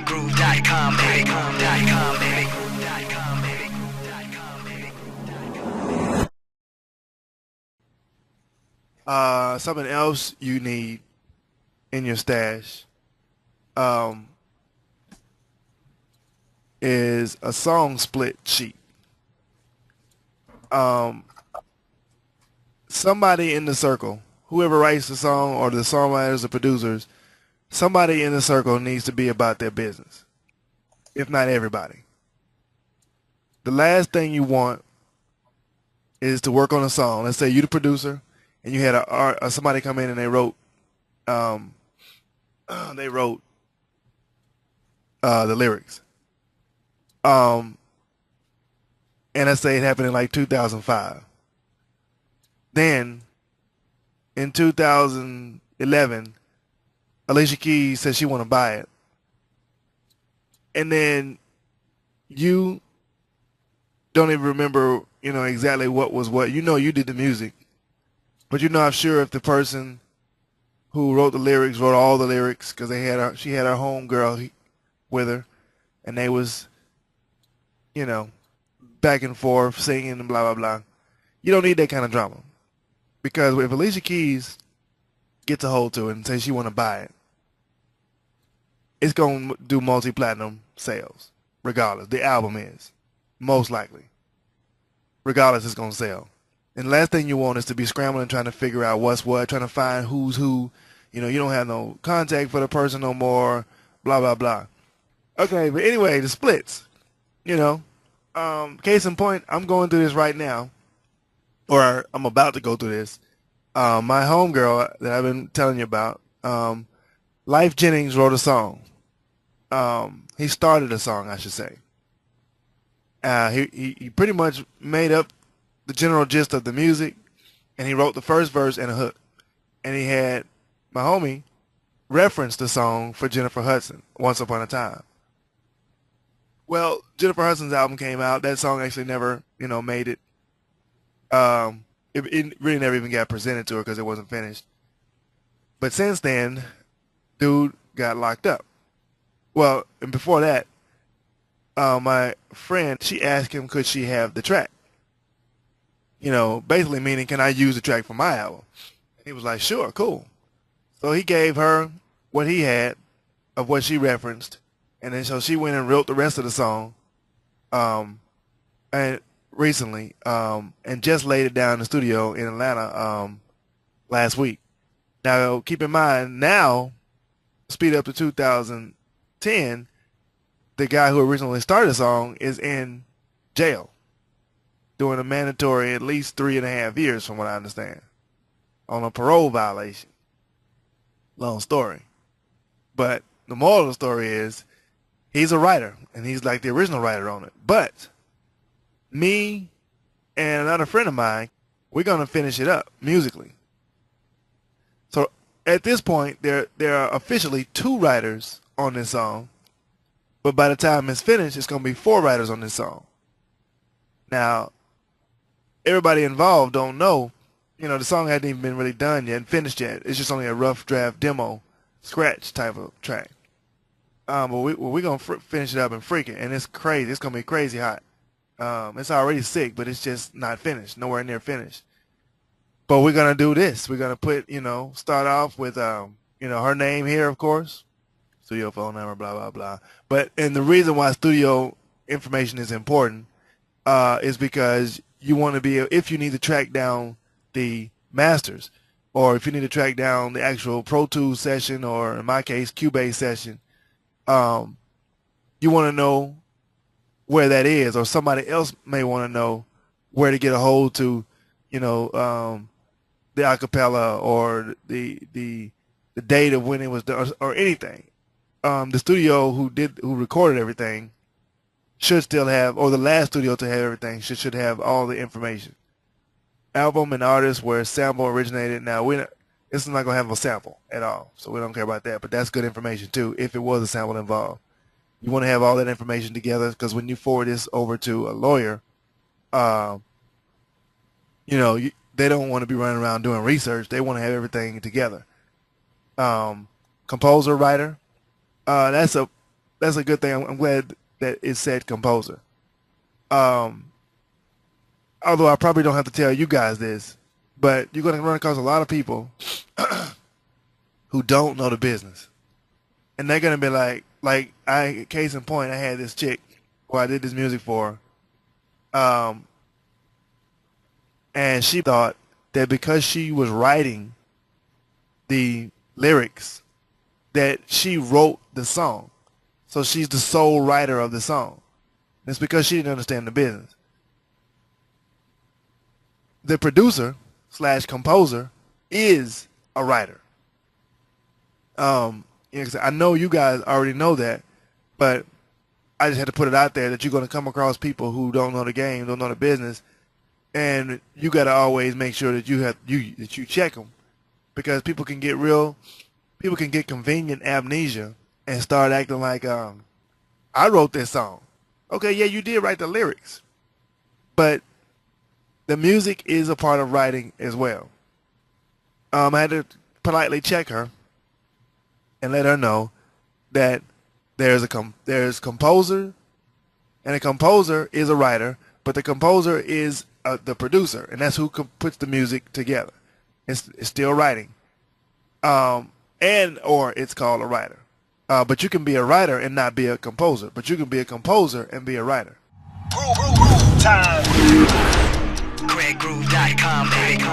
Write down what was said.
Groove.com, baby. Groove.com, baby. Something else you need in your stash um, is a song split sheet. Um, Somebody in the circle, whoever writes the song or the songwriters or producers, somebody in the circle needs to be about their business, if not everybody. The last thing you want is to work on a song. Let's say you're the producer and you had somebody come in and um, they wrote the lyrics. And let's say it happened in like 2005. Then in 2011, Alicia Keys said she want to buy it. And then you don't even remember, exactly what was what. You did the music, but you're not sure if the person who wrote the lyrics wrote all the lyrics because she had her home girl with her, and they was, back and forth singing and blah blah blah. You don't need that kind of drama because if Alicia Keys gets a hold to it and says she want to buy it, it's going to do multi-platinum sales regardless. The album is most likely, regardless, it's going to sell. And the last thing you want is to be scrambling trying to figure out what's what, trying to find who's who. You don't have no contact for the person no more, blah blah blah. Okay, but anyway, the splits. Case in point, I'm going through this right now, or I'm about to go through this. My homegirl that I've been telling you about, Life Jennings wrote a song. He started a song, I should say. He pretty much made up the general gist of the music, and he wrote the first verse and a hook. And he had my homie reference the song for Jennifer Hudson, Once Upon a Time. Well, Jennifer Hudson's album came out. That song actually never, made it. It really never even got presented to her because it wasn't finished. But since then, dude got locked up. Well, and before that, my friend, she asked him could she have the track. Basically meaning can I use the track for my album? And he was like, sure, cool. So he gave her what he had of what she referenced. And then so she went and wrote the rest of the song, and recently, and just laid it down in the studio in Atlanta last week. Now, keep in mind, now, speed up to 2010, the guy who originally started the song is in jail, doing a mandatory at least 3.5 years, from what I understand, on a parole violation. Long story, but the moral of the story is, he's a writer, and he's like the original writer on it. But me and another friend of mine, we're going to finish it up musically. So at this point, there are officially 2 writers on this song. But by the time it's finished, it's going to be 4 writers on this song. Now, everybody involved don't know, the song hadn't even been really done yet and finished yet. It's just only a rough draft demo, scratch type of track. But we're going to finish it up and freak it. And it's crazy. It's going to be crazy hot. It's already sick, but it's just not finished. Nowhere near finished. But we're going to do this. We're going to put, start off with, her name here, of course. Studio phone number, blah, blah, blah. And the reason why studio information is important is because you want to be, if you need to track down the masters, or if you need to track down the actual Pro Tools session, or in my case, Cubase session, you want to know where that is, or somebody else may want to know where to get a hold to, the acapella or the date of when it was done, or anything. The studio who recorded everything should still have, or the last studio to have everything should have all the information. Album and artist, where sample originated. Now it's not gonna have a sample at all, so we don't care about that. But that's good information too, if it was a sample involved. You want to have all that information together, because when you forward this over to a lawyer, they don't want to be running around doing research. They want to have everything together. Composer, writer, that's a that's a good thing. I'm glad that it said composer. Um, Although I probably don't have to tell you guys this, but you're going to run across a lot of people who don't know the business, and they're going to be case in point, I had this chick who I did this music for, um, and she thought that because she was writing the lyrics, that she wrote the song, so she's the sole writer of the song. And it's because she didn't understand the business. The producer / composer is a writer. I know you guys already know that, but I just had to put it out there that you're going to come across people who don't know the game, don't know the business, and you got to always make sure that you check them, because people can get convenient amnesia and start acting like I wrote this song. Okay, yeah, you did write the lyrics, but the music is a part of writing as well. I had to politely check her and let her know that there's composer, and a composer is a writer, but the composer is the producer, and that's who puts the music together. It's still writing, or it's called a writer. But you can be a writer and not be a composer. But you can be a composer and be a writer. Groove time. CraigGroove.com, baby.